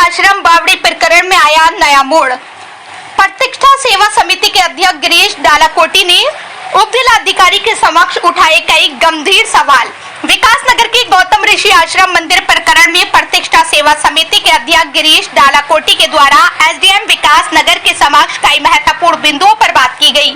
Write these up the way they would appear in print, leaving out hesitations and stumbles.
आश्रम बावड़ी प्रकरण में आया नया मोड़। प्रतिष्ठा सेवा समिति के अध्यक्ष गिरीश डालाकोटी ने उप जिलाधिकारी के समक्ष उठाए कई गंभीर सवाल। विकास नगर के गौतम ऋषि आश्रम मंदिर प्रकरण में प्रतिष्ठा सेवा समिति के अध्यक्ष गिरीश डालाकोटी के द्वारा एसडीएम विकास नगर के समक्ष कई महत्वपूर्ण बिंदुओं पर बात की गई,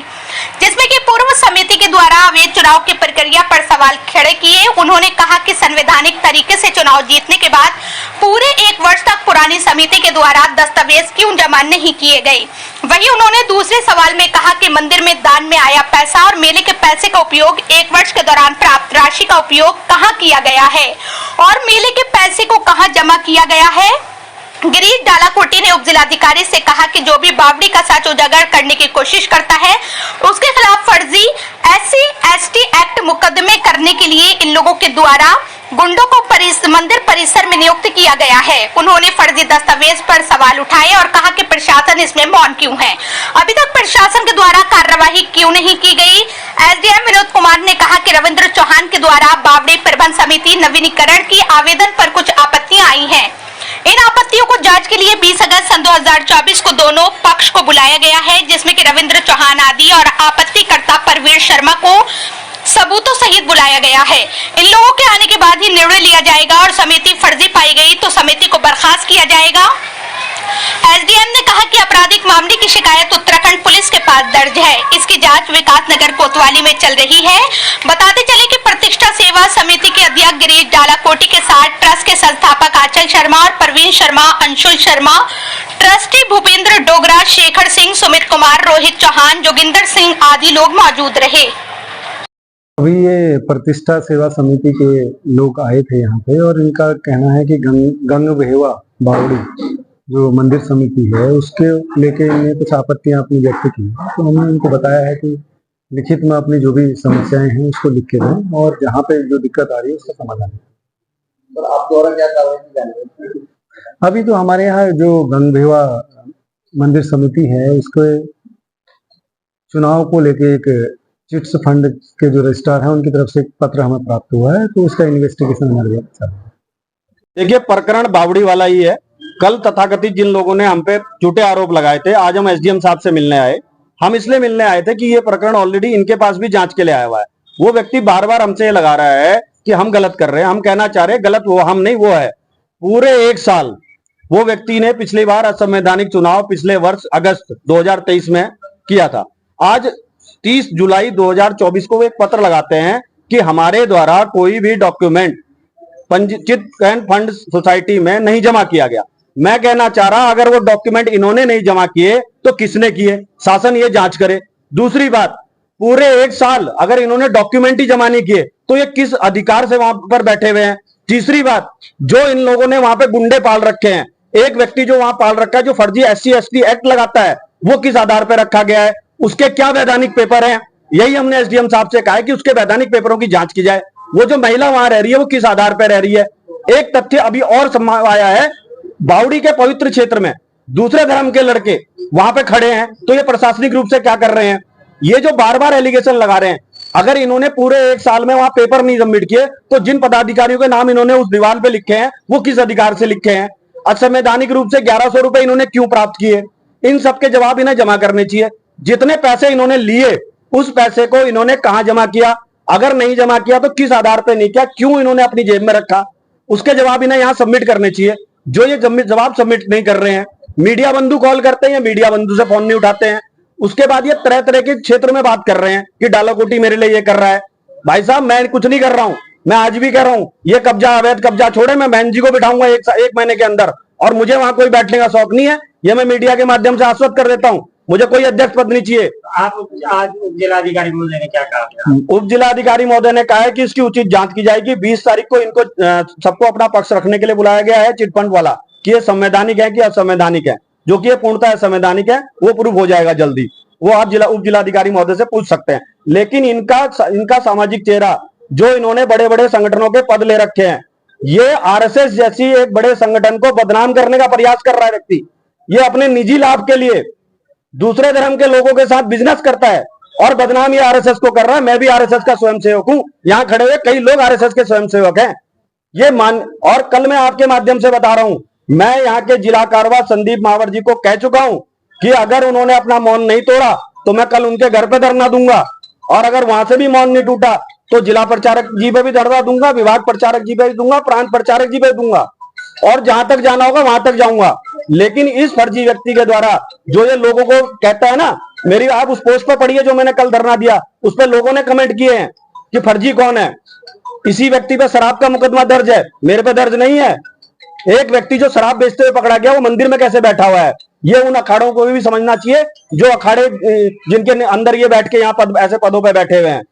जिसमें कि पूर्व समिति के द्वारा अवैध चुनाव की प्रक्रिया पर सवाल खड़े किए। उन्होंने कहा कि संवैधानिक तरीके से चुनाव जीतने के बाद पूरे 1 वर्ष तक पुरानी समिति के द्वारा दस्तावेज क्यों जमा नहीं किए गए। वहीं उन्होंने दूसरे सवाल में कहा कि मंदिर में दान में आया पैसा और मेले के पैसे का उपयोग 1 वर्ष के दौरान प्राप्त राशि का उपयोग कहां किया गया है और मेले के पैसे को कहां जमा किया गया है। गिरीश डालाकोटी ने उप जिलाधिकारी से कहा कि जो भी बावड़ी का सच उजागर करने की कोशिश करता है उसके खिलाफ फर्जी SC/ST एक्ट मुकदमे करने के लिए इन लोगों के द्वारा गुंडों को मंदिर परिसर में नियुक्त किया गया है। उन्होंने फर्जी दस्तावेज पर सवाल उठाए और कहा कि प्रशासन इसमें मौन क्यों है, अभी तक प्रशासन के द्वारा कार्रवाई क्यों नहीं की गई। एसडीएम विनोद कुमार ने कहा कि रविंद्र चौहान के द्वारा बावड़ी प्रबंध समिति नवीनीकरण की आवेदन पर कुछ आपत्तियां आई हैं। इन आपत्तियों को जांच के लिए 20 अगस्त सन 2024 को दोनों पक्ष को बुलाया गया है, जिसमें कि रविंद्र चौहान आदि और आपत्तिकर्ता परवीर शर्मा को सबूतों सहित बुलाया गया है। इन लोगों के आने के बाद ही निर्णय लिया जाएगा और समिति फर्जी पाई गई तो समिति को बर्खास्त किया जाएगा। एसडीएम ने कहा कि आपराधिक मामले की शिकायत उत्तराखंड पुलिस के पास दर्ज है, इसकी जांच विकास नगर कोतवाली में चल रही है। बताते चले कि प्रतिष्ठा सेवा समिति के अध्यक्ष गिरीश डालाकोटी के साथ ट्रस्ट के संस्थापक आंचल शर्मा और प्रवीण शर्मा, अंशुल शर्मा, ट्रस्टी भूपेंद्र डोगरा, शेखर सिंह, सुमित कुमार, रोहित चौहान, जोगिंदर सिंह आदि लोग मौजूद रहे। अभी ये प्रतिष्ठा सेवा समिति के लोग आए थे यहाँ पे और इनका कहना है कि गंग बेहवा बावड़ी जो मंदिर समिति है उसके लेके इन्हें कुछ आपत्तियां अपनी व्यक्त की, तो हमने इनको बताया है कि लिखित में अपनी जो भी समस्याएं हैं उसको लिख के दें और जहाँ पे जो दिक्कत आ रही है उसका समाधान है। तो आप द्वारा क्या कार्रवाई? अभी तो हमारे यहाँ जो गंग बेहवा मंदिर समिति है उसके चुनाव को लेके एक चिट्स फंड के जो रजिस्ट्रार हैं उनकी तरफ से एक पत्र हमें प्राप्त हुआ है, तो उसका इन्वेस्टिगेशन हमारे चल रहा है। देखिए, प्रकरण बावड़ी वाला ही है। कल तथाकथित जिन लोगों ने हम पे झूठे आरोप लगाए थे, आज हम एसडीएम साहब से मिलने आए। हम इसलिए मिलने आए थे कि ये प्रकरण ऑलरेडी इनके पास भी जांच के लिए आया हुआ है। वो व्यक्ति बार बार हमसे ये लगा रहा है कि हम गलत कर रहे हैं। हम कहना चाह रहे हैं गलत वो हम नहीं, वो है। पूरे 1 साल वो व्यक्ति ने पिछली बार असंवैधानिक चुनाव पिछले वर्ष अगस्त 2023 में किया था। आज 30 जुलाई 2024 को वो एक पत्र लगाते हैं कि हमारे द्वारा कोई भी डॉक्यूमेंट पंजीकृत फंड सोसाइटी में नहीं जमा किया गया। मैं कहना चाह रहा, अगर वो डॉक्यूमेंट इन्होंने नहीं जमा किए तो किसने किए, शासन ये जांच करे। दूसरी बात, पूरे 1 साल अगर इन्होंने डॉक्यूमेंट ही जमा नहीं किए तो ये किस अधिकार से वहां पर बैठे हुए हैं। तीसरी बात, जो इन लोगों ने वहां पे गुंडे पाल रखे हैं, एक व्यक्ति जो वहां पाल रखा है जो फर्जी SC/ST एक्ट लगाता है, वो किस आधार पर रखा गया है, उसके क्या वैधानिक पेपर हैं। यही हमने एसडीएम साहब से कहा है कि उसके वैधानिक पेपरों की जांच की जाए। वो जो महिला वहां रह रही है वो किस आधार पर रह रही है। एक तथ्य अभी और सामने आया है, बावड़ी के पवित्र क्षेत्र में दूसरे धर्म के लड़के वहां पे खड़े हैं, तो ये प्रशासनिक रूप से क्या कर रहे हैं। ये जो बार बार एलिगेशन लगा रहे हैं, अगर इन्होंने पूरे 1 साल में वहां पेपर नहीं सबमिट किए तो जिन पदाधिकारियों के नाम इन्होंने उस दीवार पे लिखे हैं वो किस अधिकार से लिखे हैं। असंवैधानिक रूप से 1100 रुपए इन्होंने क्यों प्राप्त किए, इन सबके जवाब इन्हें जमा करने चाहिए। जितने पैसे इन्होंने लिए उस पैसे को इन्होंने कहां जमा किया, अगर नहीं जमा किया तो किस आधार पर नहीं किया, क्यों इन्होंने अपनी जेब में रखा, उसके जवाब इन्हें यहां सबमिट करने चाहिए। जो ये जवाब सबमिट नहीं कर रहे हैं, मीडिया बंधु कॉल करते हैं, मीडिया बंधु से फोन नहीं उठाते हैं। उसके बाद ये तरह तरह के क्षेत्र में बात कर रहे हैं कि डालाकोटी मेरे लिए ये कर रहा है। भाई साहब, मैं कुछ नहीं कर रहा हूं, मैं आज भी कह रहा हूं ये कब्जा अवैध कब्जा छोड़े, मैं बहन जी को बिठाऊंगा एक महीने के अंदर, और मुझे वहां कोई बैठने का शौक नहीं है। ये मैं मीडिया के माध्यम से आश्वस्त कर देता हूं, मुझे कोई अध्यक्ष पद नहीं चाहिए। आप आज उप जिलाधिकारी महोदय ने क्या कहा? उप जिलाधिकारी महोदय ने कहा है कि इसकी उचित जांच की जाएगी। 20 तारीख को इनको सबको अपना पक्ष रखने के लिए बुलाया गया है चिटफंड वाला, कि ये संवैधानिक है कि असंवैधानिक है। जो कि ये पूर्णतः संवैधानिक है वो प्रूफ हो जाएगा जल्दी, वो आप उप जिलाधिकारी महोदय से पूछ सकते हैं। लेकिन इनका सामाजिक चेहरा, जो इन्होंने बड़े बड़े संगठनों के पद ले रखे हैं, ये आरएसएस जैसी एक बड़े संगठन को बदनाम करने का प्रयास कर रहा है व्यक्ति। ये अपने निजी लाभ के लिए दूसरे धर्म के लोगों के साथ बिजनेस करता है और बदनाम ये आरएसएस को कर रहा है। मैं भी आरएसएस का स्वयंसेवक हूं, यहां खड़े हुए कई लोग आरएसएस के स्वयंसेवक हैं। ये मान, और कल मैं आपके माध्यम से बता रहा हूं, मैं यहाँ के जिला कारवा संदीप महावर जी को कह चुका हूँ कि अगर उन्होंने अपना मौन नहीं तोड़ा तो मैं कल उनके घर पे धरना दूंगा, और अगर वहां से भी मौन नहीं टूटा तो जिला प्रचारक जी पे भी धरना दूंगा, विभाग प्रचारक जी पे भी दूंगा, प्रांत प्रचारक जी पे दूंगा, और जहां तक जाना होगा वहां तक जाऊंगा। लेकिन इस फर्जी व्यक्ति के द्वारा जो ये लोगों को कहता है ना, मेरी आप उस पोस्ट पर पढ़िए जो मैंने कल धरना दिया, उस पर लोगों ने कमेंट किए हैं कि फर्जी कौन है। इसी व्यक्ति पे शराब का मुकदमा दर्ज है, मेरे पे दर्ज नहीं है। एक व्यक्ति जो शराब बेचते हुए पकड़ा गया वो मंदिर में कैसे बैठा हुआ है, ये उन अखाड़ों को भी समझना चाहिए जो अखाड़े जिनके अंदर ये बैठ के यहाँ ऐसे पदों पे बैठे हुए हैं।